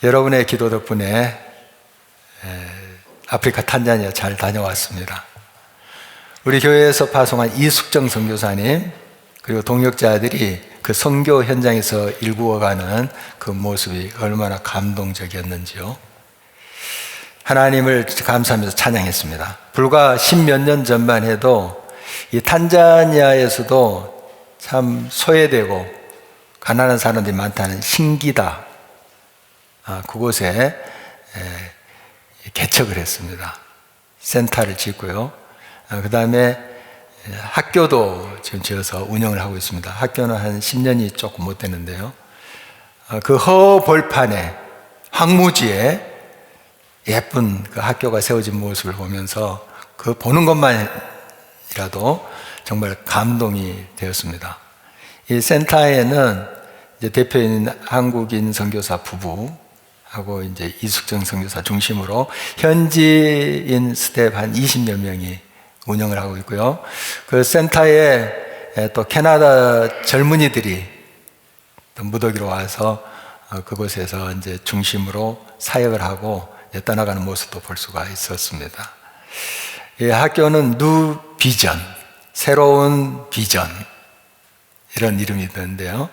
여러분의 기도 덕분에 아프리카 탄자니아 잘 다녀왔습니다. 우리 교회에서 파송한 이숙정 선교사님 그리고 동역자들이 그 선교 현장에서 일구어가는 그 모습이 얼마나 감동적이었는지요. 하나님을 감사하면서 찬양했습니다. 불과 10몇 년 전만 해도 이 탄자니아에서도 참 소외되고 가난한 사람들이 많다는 신기다, 그곳에 개척을 했습니다. 센터를 짓고요. 그 다음에 학교도 지금 지어서 운영을 하고 있습니다. 학교는 한 10년이 조금 못 되는데요. 그 허벌판에 황무지에 예쁜 그 학교가 세워진 모습을 보면서 그 보는 것만이라도 정말 감동이 되었습니다. 이 센터에는 이제 대표인 한국인 선교사 부부하고 이제 이숙정 선교사 중심으로 현지인 스텝 한 20여 명이 운영을 하고 있고요. 그 센터에 또 캐나다 젊은이들이 또 무더기로 와서 그곳에서 이제 중심으로 사역을 하고 떠나가는 모습도 볼 수가 있었습니다. 이 학교는 뉴 비전, 새로운 비전 이런 이름이 있는데요.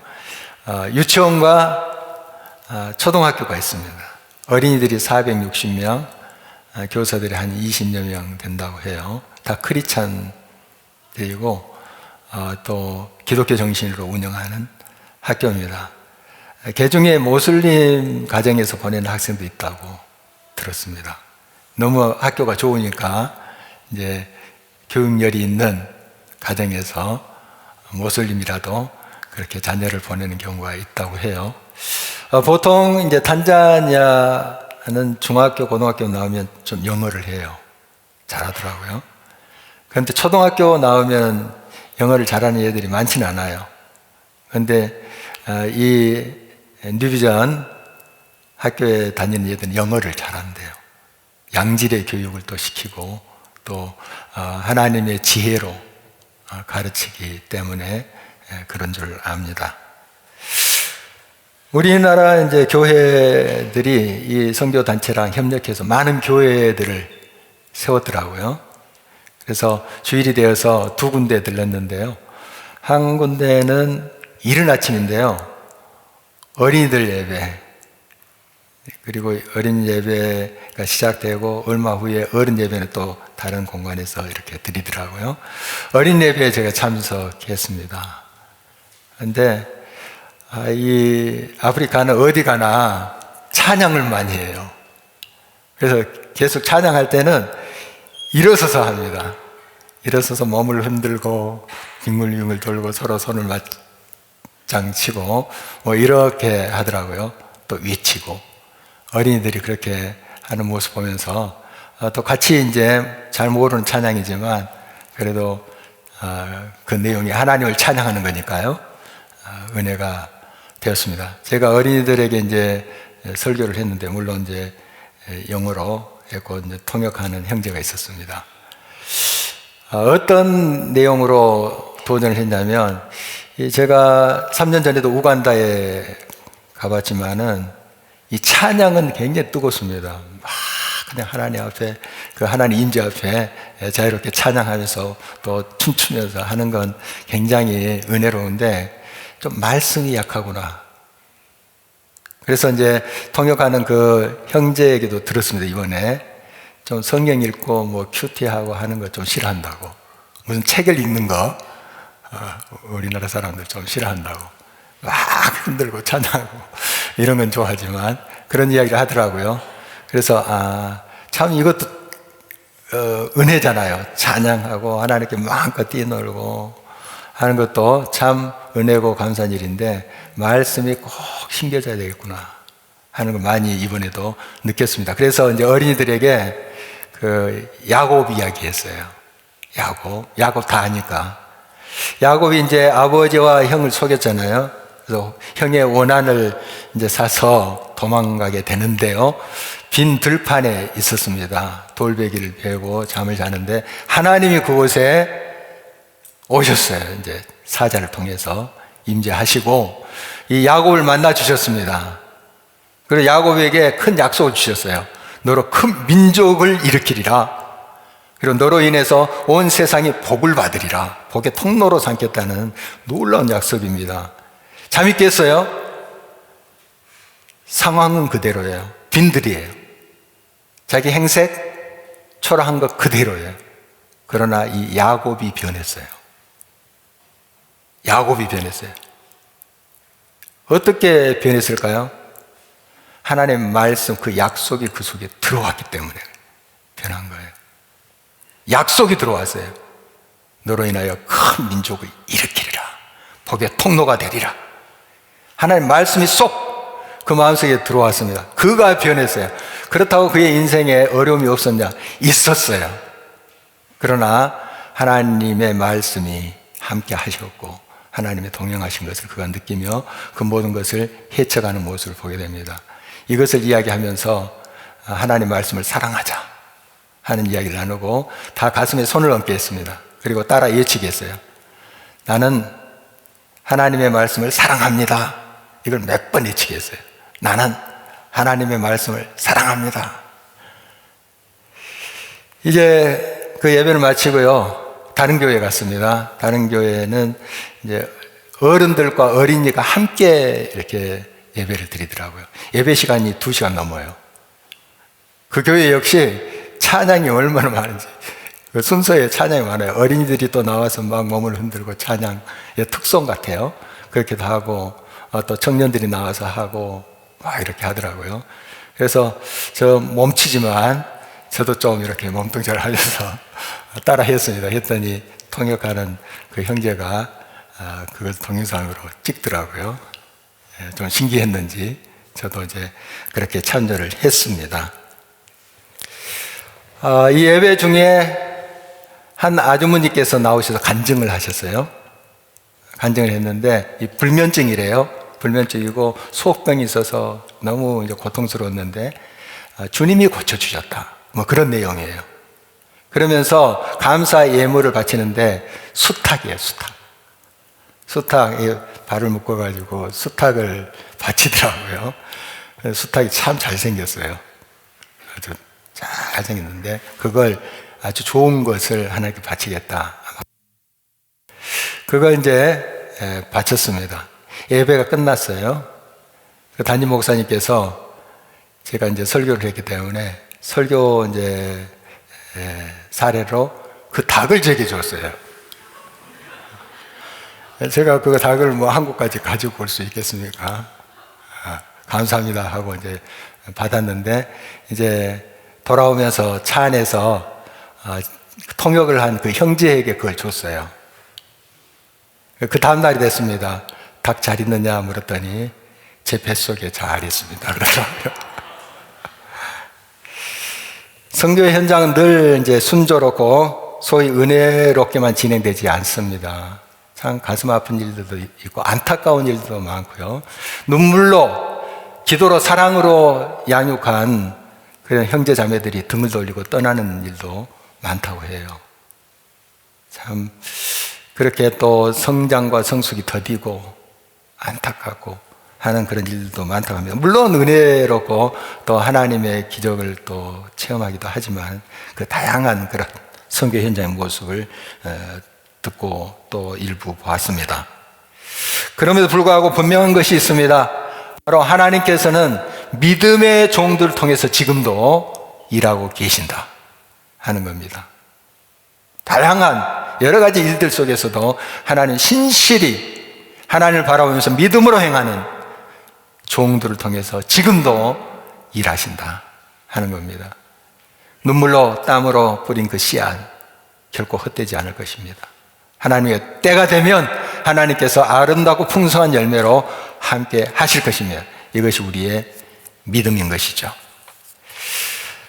유치원과 초등학교가 있습니다. 어린이들이 460명, 교사들이 한 20여 명 된다고 해요. 다 크리스찬들이고 또 기독교 정신으로 운영하는 학교입니다. 개중에 모슬림 가정에서 보내는 학생도 있다고 들었습니다. 너무 학교가 좋으니까 이제 교육열이 있는 가정에서 모슬림이라도 그렇게 자녀를 보내는 경우가 있다고 해요. 보통 이제 탄자니아는 중학교, 고등학교 나오면 좀 영어를 해요. 잘하더라고요. 그런데 초등학교 나오면 영어를 잘하는 애들이 많지는 않아요. 그런데 이 뉴비전 학교에 다니는 애들은 영어를 잘한대요. 양질의 교육을 또 시키고 또 하나님의 지혜로 가르치기 때문에 그런 줄 압니다. 우리나라 이제 교회들이 이 선교 단체랑 협력해서 많은 교회들을 세웠더라고요. 그래서 주일이 되어서 두 군데 들렀는데요. 한 군데는 이른 아침인데요. 어린이들 예배, 그리고 어린 예배가 시작되고 얼마 후에 어른 예배는 또 다른 공간에서 이렇게 드리더라고요. 어린 예배에 제가 참석했습니다. 그런데 이 아프리카는 어디 가나 찬양을 많이 해요. 그래서 계속 찬양할 때는 일어서서 합니다. 일어서서 몸을 흔들고 빙글빙글 돌고 서로 손을 맞장치고 뭐 이렇게 하더라고요. 또 외치고 어린이들이 그렇게 하는 모습 보면서 또 같이 이제 잘 모르는 찬양이지만 그래도 그 내용이 하나님을 찬양하는 거니까요. 은혜가 되었습니다. 제가 어린이들에게 이제 설교를 했는데 물론 이제 영어로 했고 이제 통역하는 형제가 있었습니다. 어떤 내용으로 도전을 했냐면 제가 3년 전에도 우간다에 가봤지만은 이 찬양은 굉장히 뜨겁습니다. 막 그냥 하나님 앞에 그 하나님 임재 앞에 자유롭게 찬양하면서 또 춤추면서 하는 건 굉장히 은혜로운데 좀 말씀이 약하구나. 그래서 이제 통역하는 그 형제에게도 들었습니다. 이번에 좀 성경 읽고 뭐 큐티하고 하는 거 좀 싫어한다고. 무슨 책을 읽는 거 우리나라 사람들 좀 싫어한다고. 막 흔들고 찬양하고 이런 건 좋아하지만 그런 이야기를 하더라고요. 그래서 참 이것도 은혜잖아요. 찬양하고 하나님께 마음껏 뛰놀고 하는 것도 참 은혜고 감사한 일인데 말씀이 꼭 심겨져야 되겠구나 하는 걸 많이 이번에도 느꼈습니다. 그래서 이제 어린이들에게 그 야곱 이야기했어요. 야곱 다 아니까. 야곱이 이제 아버지와 형을 속였잖아요. 그래서 형의 원한을 이제 사서 도망가게 되는데요. 빈 들판에 있었습니다. 돌베개를 베고 잠을 자는데 하나님이 그곳에 오셨어요. 이제 사자를 통해서 임재하시고 이 야곱을 만나 주셨습니다. 그리고 야곱에게 큰 약속을 주셨어요. 너로 큰 민족을 일으키리라. 그리고 너로 인해서 온 세상이 복을 받으리라. 복의 통로로 삼겠다는 놀라운 약속입니다. 잠이 깼어요? 상황은 그대로예요. 빈들이에요. 자기 행색 초라한 것 그대로예요. 그러나 이 야곱이 변했어요. 야곱이 변했어요. 어떻게 변했을까요? 하나님의 말씀, 그 약속이 그 속에 들어왔기 때문에 변한 거예요. 약속이 들어왔어요. 너로 인하여 큰 민족을 일으키리라. 복의 통로가 되리라. 하나님 말씀이 쏙 그 마음속에 들어왔습니다. 그가 변했어요. 그렇다고 그의 인생에 어려움이 없었냐? 있었어요. 그러나 하나님의 말씀이 함께 하셨고 하나님의 동행하신 것을 그가 느끼며 그 모든 것을 헤쳐가는 모습을 보게 됩니다. 이것을 이야기하면서 하나님 말씀을 사랑하자 하는 이야기를 나누고 다 가슴에 손을 얹게 했습니다. 그리고 따라 외치게 했어요. 나는 하나님의 말씀을 사랑합니다. 이걸 몇 번 외치게 했어요. 나는 하나님의 말씀을 사랑합니다. 이제 그 예배를 마치고요, 다른 교회에 갔습니다. 다른 교회는 이제 어른들과 어린이가 함께 이렇게 예배를 드리더라고요. 예배 시간이 2시간 넘어요. 그 교회 역시 찬양이 얼마나 많은지, 그 순서에 찬양이 많아요. 어린이들이 또 나와서 막 몸을 흔들고 찬양의 특송 같아요. 그렇게도 하고, 또 청년들이 나와서 하고, 막 이렇게 하더라고요. 그래서 저 몸치지만 저도 좀 이렇게 몸동작을 하면서 따라 했습니다. 했더니 통역하는 그 형제가 그걸 동영상으로 찍더라고요. 좀 신기했는지 저도 이제 그렇게 참여를 했습니다. 이 예배 중에 한 아주머니께서 나오셔서 간증을 하셨어요. 간증을 했는데 이 불면증이래요. 불면증이고 소변이 있어서 너무 이제 고통스러웠는데 주님이 고쳐주셨다. 뭐 그런 내용이에요. 그러면서 감사 예물을 바치는데 수탉이에요, 수탉. 수탉, 발을 묶어가지고 수탉을 바치더라고요. 수탉이 참 잘생겼어요. 아주 잘생겼는데 그걸 아주 좋은 것을 하나님께 바치겠다. 그걸 이제 바쳤습니다. 예배가 끝났어요. 담임 목사님께서 제가 이제 설교를 했기 때문에 설교 이제 사례로 그 닭을 제게 줬어요. 제가 그 닭을 뭐 한국까지 가지고 올 수 있겠습니까? 감사합니다 하고 이제 받았는데 이제 돌아오면서 차 안에서 통역을 한 그 형제에게 그걸 줬어요. 그 다음날이 됐습니다. 닭 잘 있느냐 물었더니 제 뱃속에 잘 있습니다 그러더라고요. 선교의 현장은 늘 이제 순조롭고 소위 은혜롭게만 진행되지 않습니다. 참 가슴 아픈 일들도 있고 안타까운 일도 많고요. 눈물로, 기도로, 사랑으로 양육한 그런 형제 자매들이 등을 돌리고 떠나는 일도 많다고 해요. 참 그렇게 또 성장과 성숙이 더디고 안타깝고 하는 그런 일도 많다고 합니다. 물론 은혜롭고 또 하나님의 기적을 또 체험하기도 하지만 그 다양한 그런 선교 현장의 모습을 듣고 또 일부 보았습니다. 그럼에도 불구하고 분명한 것이 있습니다. 바로 하나님께서는 믿음의 종들을 통해서 지금도 일하고 계신다 하는 겁니다. 다양한 여러 가지 일들 속에서도 하나님 신실히 하나님을 바라보면서 믿음으로 행하는 종들을 통해서 지금도 일하신다 하는 겁니다. 눈물로 땀으로 뿌린 그 씨앗 결코 헛되지 않을 것입니다. 하나님의 때가 되면 하나님께서 아름답고 풍성한 열매로 함께 하실 것이며 이것이 우리의 믿음인 것이죠.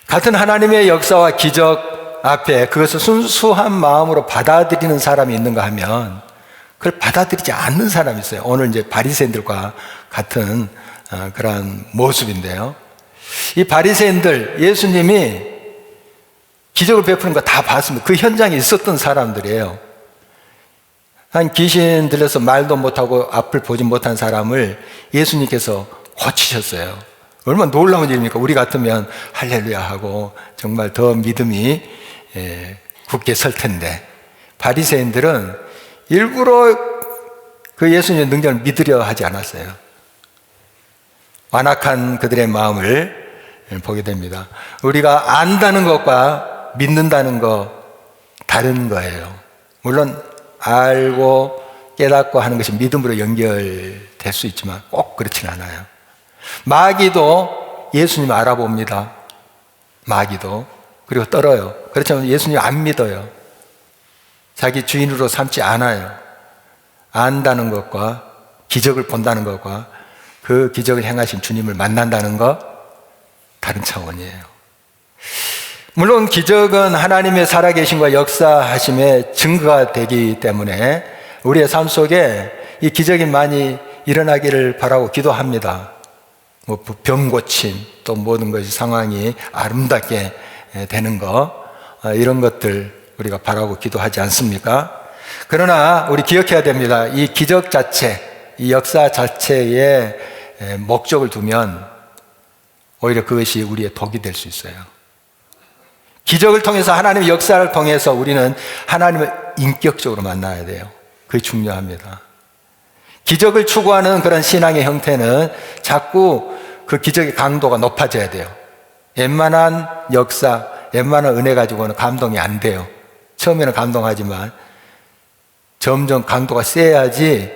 같은 하나님의 역사와 기적 앞에 그것을 순수한 마음으로 받아들이는 사람이 있는가 하면 그걸 받아들이지 않는 사람이 있어요. 오늘 이제 바리새인들과 같은 그러한 모습인데요. 이 바리새인들, 예수님이 기적을 베푸는 거 다 봤습니다. 그 현장에 있었던 사람들이에요. 한 귀신 들려서 말도 못하고 앞을 보지 못한 사람을 예수님께서 고치셨어요. 얼마나 놀라운 일입니까? 우리 같으면 할렐루야 하고 정말 더 믿음이 굳게 설 텐데, 바리새인들은 일부러 그 예수님의 능력을 믿으려 하지 않았어요. 완악한 그들의 마음을 보게 됩니다. 우리가 안다는 것과 믿는다는 것 다른 거예요. 물론 알고 깨닫고 하는 것이 믿음으로 연결될 수 있지만 꼭 그렇진 않아요. 마귀도 예수님 알아봅니다. 마귀도. 그리고 떨어요. 그렇지만 예수님 안 믿어요. 자기 주인으로 삼지 않아요. 안다는 것과 기적을 본다는 것과 그 기적을 행하신 주님을 만난다는 것 다른 차원이에요. 물론 기적은 하나님의 살아계심과 역사하심의 증거가 되기 때문에 우리의 삶 속에 이 기적이 많이 일어나기를 바라고 기도합니다. 병 고침, 또 모든 것이 상황이 아름답게 되는 것, 이런 것들 우리가 바라고 기도하지 않습니까? 그러나 우리 기억해야 됩니다. 이 기적 자체, 이 역사 자체에 목적을 두면 오히려 그것이 우리의 독이 될 수 있어요. 기적을 통해서, 하나님의 역사를 통해서 우리는 하나님을 인격적으로 만나야 돼요. 그게 중요합니다. 기적을 추구하는 그런 신앙의 형태는 자꾸 그 기적의 강도가 높아져야 돼요. 웬만한 역사, 웬만한 은혜 가지고는 감동이 안 돼요. 처음에는 감동하지만 점점 강도가 세야지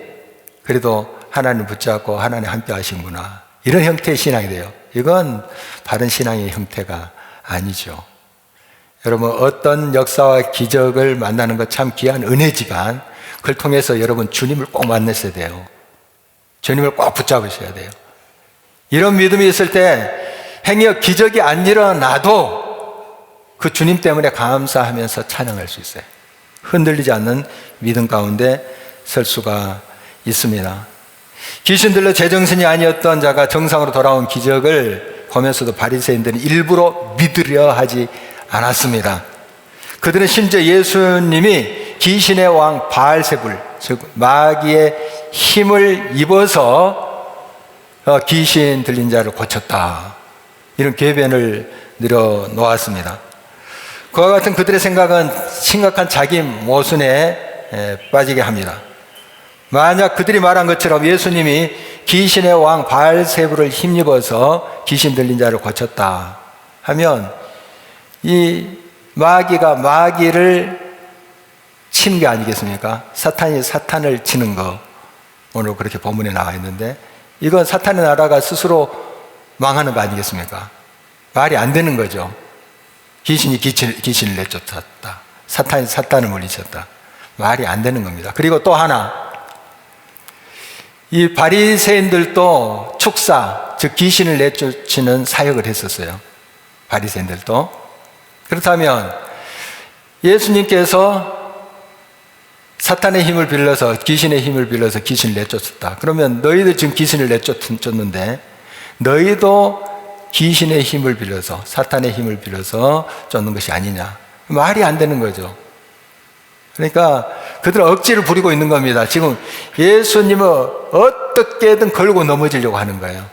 그래도 하나님을 붙잡고 하나님 함께 하시는구나, 이런 형태의 신앙이 돼요. 이건 바른 신앙의 형태가 아니죠. 여러분, 어떤 역사와 기적을 만나는 것 참 귀한 은혜지만 그걸 통해서 여러분 주님을 꼭 만나셔야 돼요. 주님을 꼭 붙잡으셔야 돼요. 이런 믿음이 있을 때 행여 기적이 안 일어나도 그 주님 때문에 감사하면서 찬양할 수 있어요. 흔들리지 않는 믿음 가운데 설 수가 있습니다. 귀신 들려 제정신이 아니었던 자가 정상으로 돌아온 기적을 보면서도 바리새인들은 일부러 믿으려 하지 않았습니다. 그들은 심지어 예수님이 귀신의 왕 바알세불, 즉 마귀의 힘을 입어서 귀신 들린 자를 고쳤다, 이런 궤변을 늘어놓았습니다. 그와 같은 그들의 생각은 심각한 자기 모순에 빠지게 합니다. 만약 그들이 말한 것처럼 예수님이 귀신의 왕 바알세불을 힘입어서 귀신 들린 자를 고쳤다 하면 이 마귀가 마귀를 치는 게 아니겠습니까? 사탄이 사탄을 치는 거, 오늘 그렇게 본문에 나와 있는데 이건 사탄의 나라가 스스로 망하는 거 아니겠습니까? 말이 안 되는 거죠. 귀신이 귀신을 내쫓았다, 사탄이 사탄을 물리쳤다, 말이 안 되는 겁니다. 그리고 또 하나, 이 바리새인들도 축사, 즉 귀신을 내쫓는 사역을 했었어요. 바리새인들도. 그렇다면 예수님께서 사탄의 힘을 빌려서, 귀신의 힘을 빌려서 귀신을 내쫓았다. 그러면 너희들 지금 귀신을 내쫓는데 너희도 귀신의 힘을 빌려서, 사탄의 힘을 빌려서 쫓는 것이 아니냐, 말이 안 되는 거죠. 그러니까 그들은 억지를 부리고 있는 겁니다. 지금 예수님을 어떻게든 걸고 넘어지려고 하는 거예요.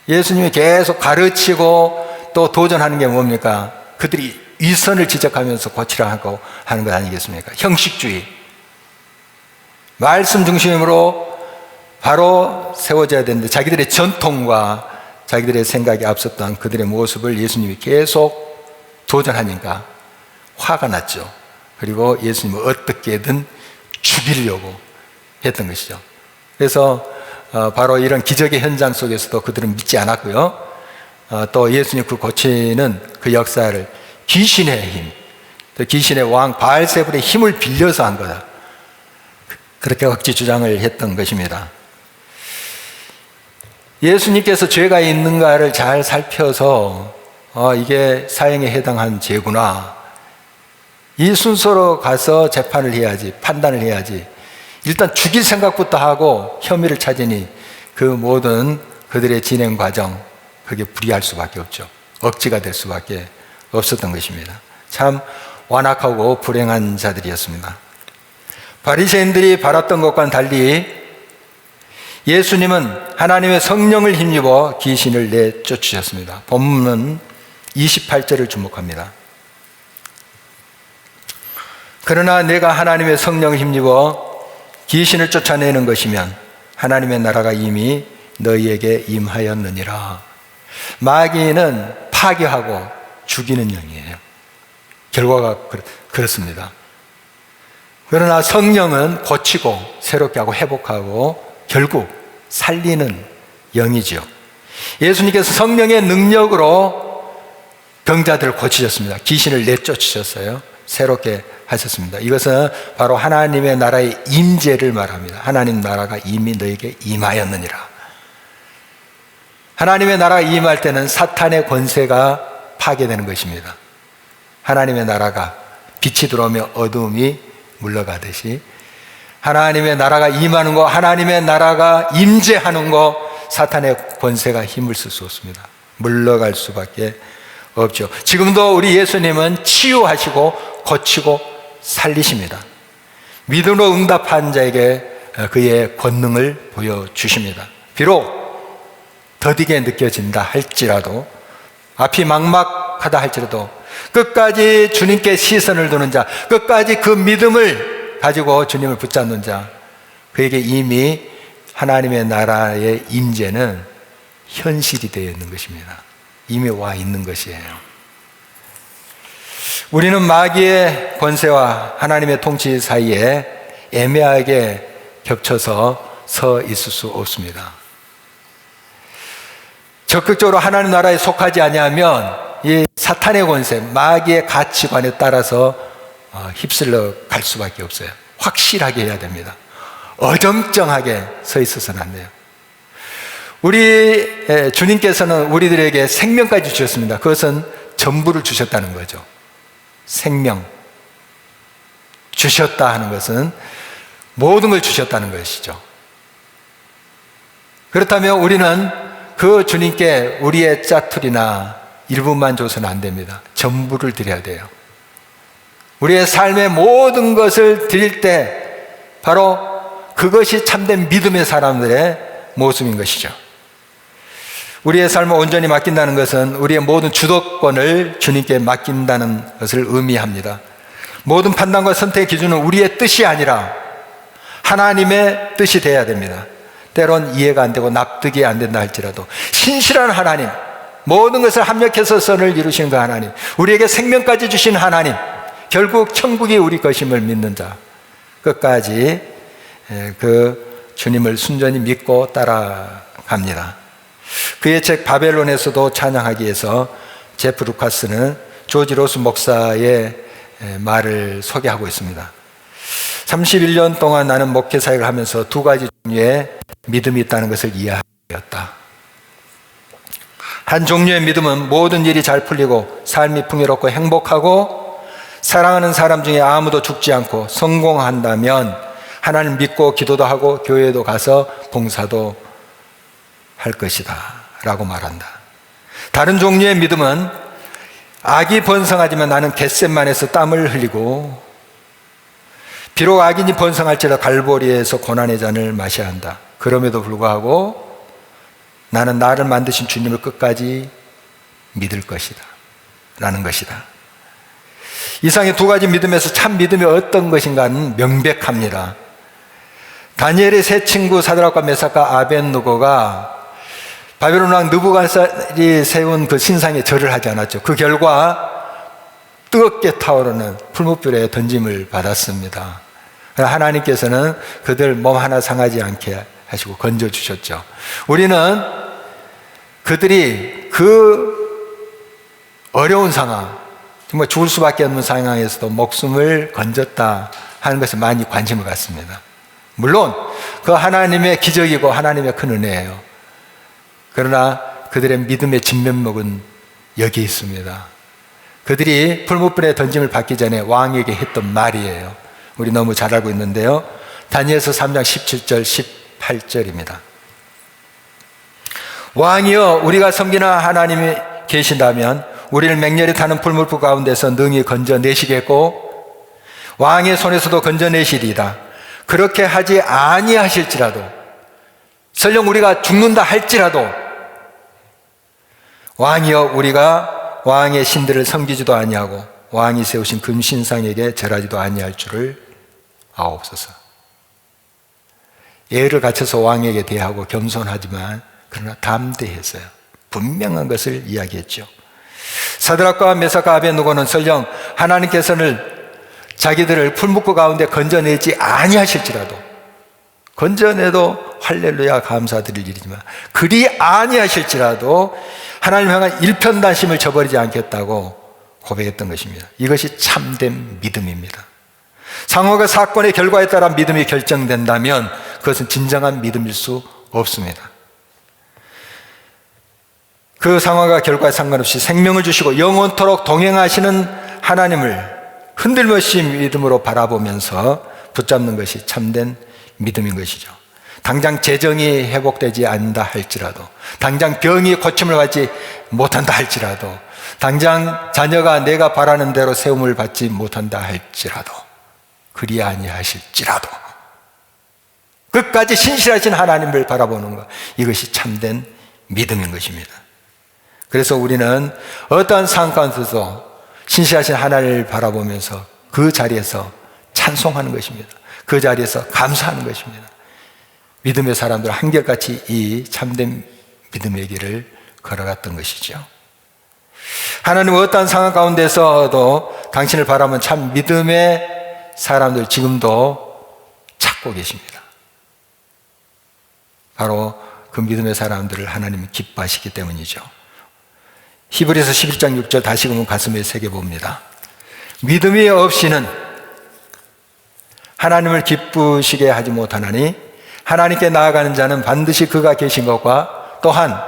예수님이 계속 가르치고 또 도전하는 게 뭡니까? 그들이 위선을 지적하면서 고치라 하고 하는 것 아니겠습니까? 형식주의, 말씀 중심으로 바로 세워져야 되는데 자기들의 전통과 자기들의 생각이 앞섰던 그들의 모습을 예수님이 계속 도전하니까 화가 났죠. 그리고 예수님을 어떻게든 죽이려고 했던 것이죠. 그래서 바로 이런 기적의 현장 속에서도 그들은 믿지 않았고요. 또 예수님 그 고치는 그 역사를 귀신의 힘, 또 귀신의 왕 바알세불의 힘을 빌려서 한 거다, 그렇게 억지 주장을 했던 것입니다. 예수님께서 죄가 있는가를 잘 살펴서 이게 사형에 해당한 죄구나, 이 순서로 가서 재판을 해야지, 판단을 해야지, 일단 죽일 생각부터 하고 혐의를 찾으니 그 모든 그들의 진행 과정, 그게 불이할 수밖에 없죠. 억지가 될 수밖에 없었던 것입니다. 참 완악하고 불행한 자들이었습니다. 바리새인들이 바랐던 것과는 달리 예수님은 하나님의 성령을 힘입어 귀신을 내쫓으셨습니다. 본문은 28절을 주목합니다. 그러나 내가 하나님의 성령을 힘입어 귀신을 쫓아내는 것이면 하나님의 나라가 이미 너희에게 임하였느니라. 마귀는 파괴하고 죽이는 영이에요. 결과가 그렇습니다. 그러나 성령은 고치고 새롭게 하고 회복하고 결국 살리는 영이죠. 예수님께서 성령의 능력으로 병자들을 고치셨습니다. 귀신을 내쫓으셨어요. 새롭게 하셨습니다. 이것은 바로 하나님의 나라의 임재를 말합니다. 하나님 나라가 이미 너에게 임하였느니라. 하나님의 나라가 임할 때는 사탄의 권세가 파괴되는 것입니다. 하나님의 나라가 빛이 들어오며 어두움이 물러가듯이 하나님의 나라가 임하는 거, 하나님의 나라가 임재하는 거, 사탄의 권세가 힘을 쓸 수 없습니다. 물러갈 수밖에 없죠. 지금도 우리 예수님은 치유하시고 고치고 살리십니다. 믿음으로 응답한 자에게 그의 권능을 보여주십니다. 비록 더디게 느껴진다 할지라도, 앞이 막막하다 할지라도 끝까지 주님께 시선을 두는 자, 끝까지 그 믿음을 가지고 주님을 붙잡는 자, 그에게 이미 하나님의 나라의 임재는 현실이 되어 있는 것입니다. 이미 와 있는 것이에요. 우리는 마귀의 권세와 하나님의 통치 사이에 애매하게 겹쳐서 서 있을 수 없습니다. 적극적으로 하나님 나라에 속하지 아니하면 이 사탄의 권세, 마귀의 가치관에 따라서 휩쓸려 갈 수밖에 없어요. 확실하게 해야 됩니다. 어정쩡하게 서 있어서는 안 돼요. 우리 주님께서는 우리들에게 생명까지 주셨습니다. 그것은 전부를 주셨다는 거죠. 생명 주셨다 하는 것은 모든 걸 주셨다는 것이죠. 그렇다면 우리는 그 주님께 우리의 짜투리나 일부만 줘서는 안 됩니다. 전부를 드려야 돼요. 우리의 삶의 모든 것을 드릴 때 바로 그것이 참된 믿음의 사람들의 모습인 것이죠. 우리의 삶을 온전히 맡긴다는 것은 우리의 모든 주도권을 주님께 맡긴다는 것을 의미합니다. 모든 판단과 선택의 기준은 우리의 뜻이 아니라 하나님의 뜻이 되어야 됩니다. 때론 이해가 안 되고 납득이 안 된다 할지라도 신실한 하나님, 모든 것을 합력해서 선을 이루시는 그 하나님, 우리에게 생명까지 주신 하나님, 결국 천국이 우리 것임을 믿는 자, 끝까지 그 주님을 순전히 믿고 따라갑니다. 그의 책 바벨론에서도 찬양하기 위해서 제프 루카스는 조지 로스 목사의 말을 소개하고 있습니다. 31년 동안 나는 목회 사역을 하면서 두 가지 종류의 믿음이 있다는 것을 이해하였다. 한 종류의 믿음은 모든 일이 잘 풀리고 삶이 풍요롭고 행복하고 사랑하는 사람 중에 아무도 죽지 않고 성공한다면 하나님 믿고 기도도 하고 교회도 가서 봉사도 할 것이다 라고 말한다. 다른 종류의 믿음은 악이 번성하지만 나는 겟셋만에서 땀을 흘리고 비록 악인이 번성할지라도 갈보리에서 고난의 잔을 마셔야 한다. 그럼에도 불구하고 나는 나를 만드신 주님을 끝까지 믿을 것이다 라는 것이다. 이상의 두 가지 믿음에서 참 믿음이 어떤 것인가는 명백합니다. 다니엘의 세 친구 사드락과 메삭과 아벳느고가 바벨론 왕 느부갓네살이 세운 그 신상에 절을 하지 않았죠. 그 결과 뜨겁게 타오르는 풀무불에 던짐을 받았습니다. 하나님께서는 그들 몸 하나 상하지 않게 하시고 건져주셨죠. 우리는 그들이 그 어려운 상황, 정말 죽을 수밖에 없는 상황에서도 목숨을 건졌다 하는 것에 많이 관심을 갖습니다. 물론 그 하나님의 기적이고 하나님의 큰 은혜예요. 그러나 그들의 믿음의 진면목은 여기 있습니다. 그들이 풀무불에 던짐을 받기 전에 왕에게 했던 말이에요. 우리 너무 잘 알고 있는데요. 다니엘서 3장 17절 18절입니다. 왕이여, 우리가 섬기는 하나님이 계신다면 우리를 맹렬히 타는 풀무불 가운데서 능히 건져내시겠고 왕의 손에서도 건져내시리이다. 그렇게 하지 아니하실지라도 설령 우리가 죽는다 할지라도 왕이여 우리가 왕의 신들을 섬기지도 아니하고 왕이 세우신 금신상에게 절하지도 아니할 줄을 아옵소서. 예를 갖춰서 왕에게 대하고 겸손하지만 그러나 담대했어요. 분명한 것을 이야기했죠. 사드락과 메삭과 아벳느고는 설령 하나님께서는 자기들을 풀묶고 가운데 건져내지 아니하실지라도, 건져내도 할렐루야 감사드릴 일이지만 그리 아니하실지라도 하나님 향한 일편단심을 저버리지 않겠다고 고백했던 것입니다. 이것이 참된 믿음입니다. 상황과 사건의 결과에 따라 믿음이 결정된다면 그것은 진정한 믿음일 수 없습니다. 그 상황과 결과에 상관없이 생명을 주시고 영원토록 동행하시는 하나님을 흔들림없이 믿음으로 바라보면서 붙잡는 것이 참된 믿음인 것이죠. 당장 재정이 회복되지 않는다 할지라도, 당장 병이 고침을 받지 못한다 할지라도, 당장 자녀가 내가 바라는 대로 세움을 받지 못한다 할지라도, 그리 아니하실지라도 끝까지 신실하신 하나님을 바라보는 것, 이것이 참된 믿음인 것입니다. 그래서 우리는 어떠한 상황 가운데서도 신실하신 하나님을 바라보면서 그 자리에서 찬송하는 것입니다. 그 자리에서 감사하는 것입니다. 믿음의 사람들 한결같이 이 참된 믿음의 길을 걸어갔던 것이죠. 하나님은 어떠한 상황 가운데서도 당신을 바라보는 참 믿음의 사람들 지금도 찾고 계십니다. 바로 그 믿음의 사람들을 하나님이 기뻐하시기 때문이죠. 히브리서 11장 6절 다시금 가슴에 새겨봅니다. 믿음이 없이는 하나님을 기쁘시게 하지 못하나니 하나님께 나아가는 자는 반드시 그가 계신 것과 또한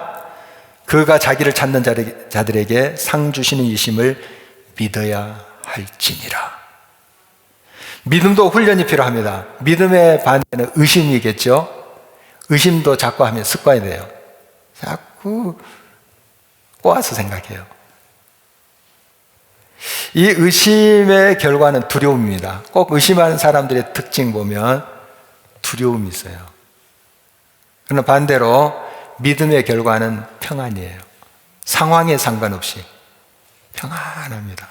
그가 자기를 찾는 자들에게 상 주시는 이심을 믿어야 할지니라. 믿음도 훈련이 필요합니다. 믿음의 반대는 의심이겠죠. 의심도 자꾸 하면 습관이 돼요. 자꾸 꼬아서 생각해요. 이 의심의 결과는 두려움입니다. 꼭 의심하는 사람들의 특징 보면 두려움이 있어요. 그러나 반대로 믿음의 결과는 평안이에요. 상황에 상관없이 평안합니다.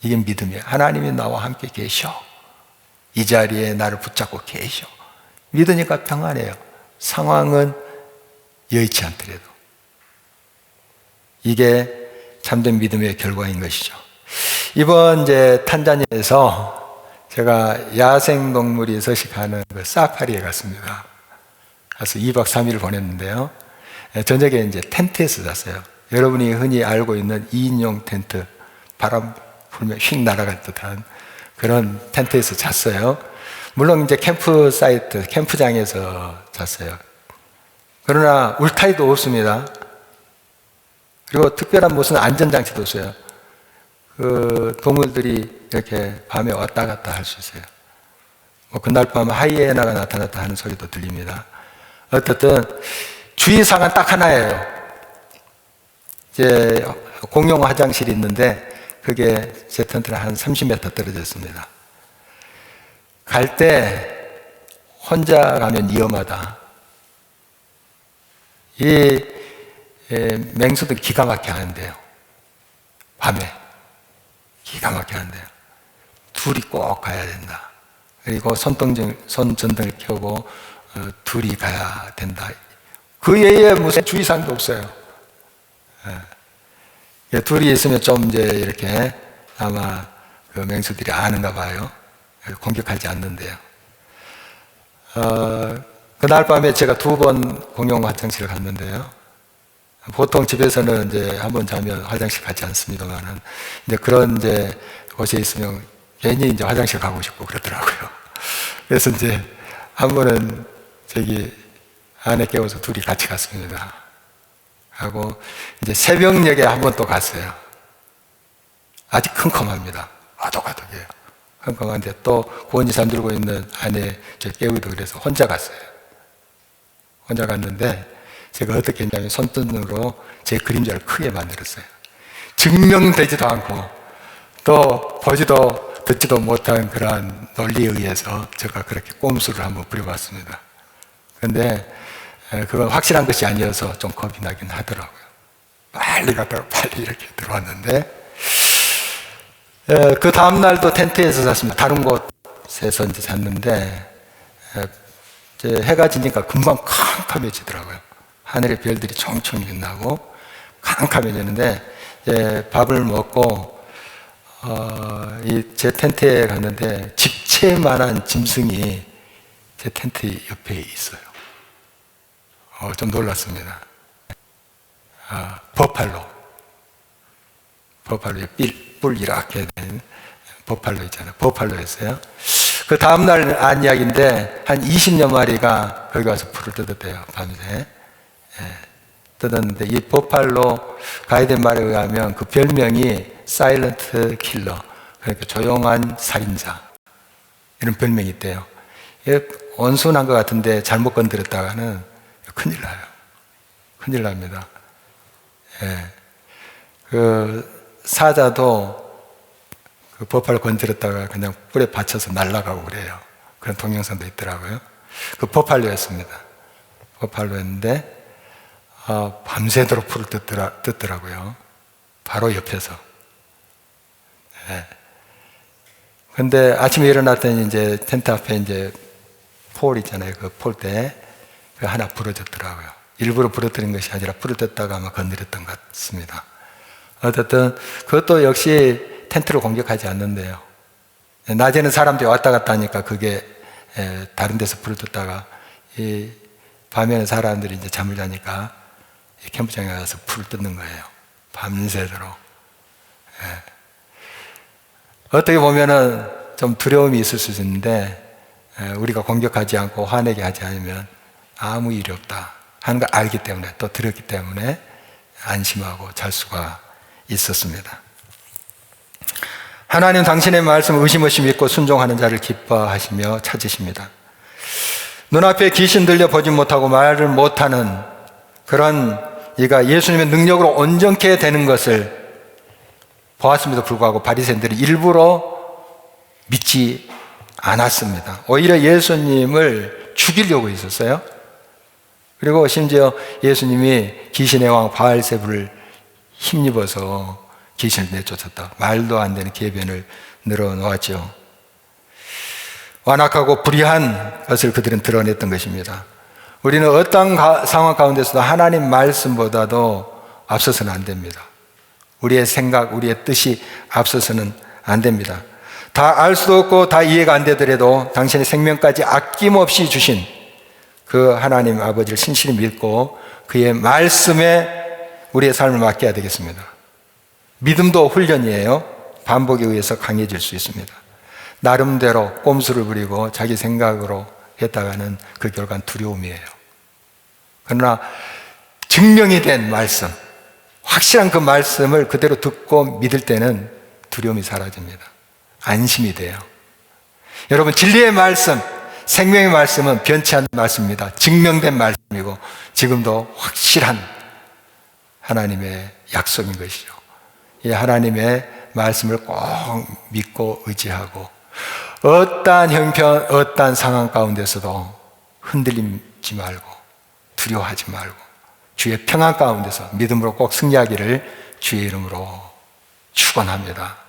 이게 믿음이에요. 하나님이 나와 함께 계셔. 이 자리에 나를 붙잡고 계셔. 믿으니까 평안해요. 상황은 여의치 않더라도. 이게 참된 믿음의 결과인 것이죠. 이번 이제 탄자니아에서 제가 야생동물이 서식하는 그 사파리에 갔습니다. 가서 2박 3일을 보냈는데요. 저녁에 이제 텐트에서 잤어요. 여러분이 흔히 알고 있는 2인용 텐트, 바람 불면 휙 날아갈 듯한 그런 텐트에서 잤어요. 물론 이제 캠프 사이트, 캠프장에서 잤어요. 그러나 울타리도 없습니다. 그리고 특별한 무슨 안전장치도 없어요. 그 동물들이 이렇게 밤에 왔다 갔다 할 수 있어요. 뭐 그날 밤 하이에나가 나타났다 하는 소리도 들립니다. 어쨌든 주의사항은 딱 하나예요. 이제 공용 화장실이 있는데 그게 제 텐트는 한 30m 떨어져 있습니다. 갈 때 혼자 가면 위험하다. 이 맹수들 기가 막히게 하는데요. 밤에 기가 막히게 하는데요. 둘이 꼭 가야 된다. 그리고 손전등을 켜고 둘이 가야 된다. 그 외에 무슨 주의사항도 없어요. 둘이 있으면 좀 이제 이렇게 아마 그 맹수들이 아는가 봐요. 공격하지 않는데요. 그날 밤에 제가 2번 공용 화장실을 갔는데요. 보통 집에서는 이제 한번 자면 화장실 가지 않습니다만은 이제 그런 이제 곳에 있으면 괜히 이제 화장실 가고 싶고 그러더라고요. 그래서 이제 한 번은 저기 아내 깨워서 둘이 같이 갔습니다. 하고 이제 새벽녘에 한 번 또 갔어요. 아직 컴컴합니다. 아독아독해요. 컴컴한데 또 구원지삼 들고 있는 아내 저 깨우기도 그래서 혼자 갔어요. 혼자 갔는데 제가 어떻게 했냐면 손등으로 제 그림자를 크게 만들었어요. 증명되지도 않고 또 보지도 듣지도 못한 그러한 논리에 의해서 제가 그렇게 꼼수를 한번 부려봤습니다. 그런데 그건 확실한 것이 아니어서 좀 겁이 나긴 하더라고요. 빨리 갔다가 빨리 이렇게 들어왔는데, 그 다음날도 텐트에서 잤습니다. 다른 곳에서 이제 잤는데, 이제 해가 지니까 금방 캄캄해지더라고요. 하늘의 별들이 총총 빛나고 캄캄해지는데, 이제 밥을 먹고 제 텐트에 갔는데 집채만한 짐승이 제 텐트 옆에 있어요. 좀 놀랐습니다. 버팔로 뿔 이렇게 된 버팔로 있잖아요. 버팔로였어요. 그 다음날 안 이야기인데 한 20여 마리가 거기 와서 풀을 뜯었대요. 밤새. 뜯었는데 이 버팔로 가이드 말에 의하면 그 별명이 사일런트 킬러, 그러니까 조용한 살인자, 이런 별명이 있대요. 온순한 것 같은데 잘못 건드렸다가는 큰일 나요. 큰일 납니다. 그 사자도 그 버팔로 건드렸다가 그냥 뿔에 받쳐서 날아가고 그래요. 그런 동영상도 있더라고요. 그 버팔로였습니다. 버팔로였는데 밤새도록 풀을 뜯더라고요. 바로 옆에서. 근데 아침에 일어났더니 이제 텐트 앞에 이제 폴 있잖아요. 그 폴대 그 하나 부러졌더라고요. 일부러 부러뜨린 것이 아니라 풀을 뜯다가 아마 건드렸던 것 같습니다. 어쨌든 그것도 역시 텐트를 공격하지 않는데요. 낮에는 사람들이 왔다 갔다 하니까 그게 다른 데서 불을 뜯다가 이 밤에는 사람들이 이제 잠을 자니까 이 캠프장에 가서 불을 뜯는 거예요. 밤새도록. 어떻게 보면은 좀 두려움이 있을 수 있는데 우리가 공격하지 않고 화내게 하지 않으면 아무 일이 없다 하는 걸 알기 때문에, 또 들었기 때문에 안심하고 잘 수가 있었습니다. 하나님 당신의 말씀을 의심 없이 믿고 순종하는 자를 기뻐하시며 찾으십니다. 눈앞에 귀신 들려 보지 못하고 말을 못하는 그런 이가 예수님의 능력으로 온전케 되는 것을 보았음에도 불구하고 바리새인들이 일부러 믿지 않았습니다. 오히려 예수님을 죽이려고 했었어요. 그리고 심지어 예수님이 귀신의 왕 바알세불을 힘입어서 귀신을 내쫓았다. 말도 안 되는 계변을 늘어놓았죠. 완악하고 불의한 것을 그들은 드러냈던 것입니다. 우리는 어떤 상황 가운데서도 하나님 말씀보다도 앞서서는 안 됩니다. 우리의 생각, 우리의 뜻이 앞서서는 안 됩니다. 다 알 수도 없고 다 이해가 안 되더라도 당신의 생명까지 아낌없이 주신 그 하나님 아버지를 신실히 믿고 그의 말씀에 우리의 삶을 맡겨야 되겠습니다. 믿음도 훈련이에요. 반복에 의해서 강해질 수 있습니다. 나름대로 꼼수를 부리고 자기 생각으로 했다가는 그 결과는 두려움이에요. 그러나 증명이 된 말씀, 확실한 그 말씀을 그대로 듣고 믿을 때는 두려움이 사라집니다. 안심이 돼요. 여러분, 진리의 말씀, 생명의 말씀은 변치 않는 말씀입니다. 증명된 말씀이고 지금도 확실한 하나님의 약속인 것이죠. 이 하나님의 말씀을 꼭 믿고 의지하고 어떠한 형편, 어떠한 상황 가운데서도 흔들리지 말고 두려워하지 말고 주의 평안 가운데서 믿음으로 꼭 승리하기를 주의 이름으로 축원합니다.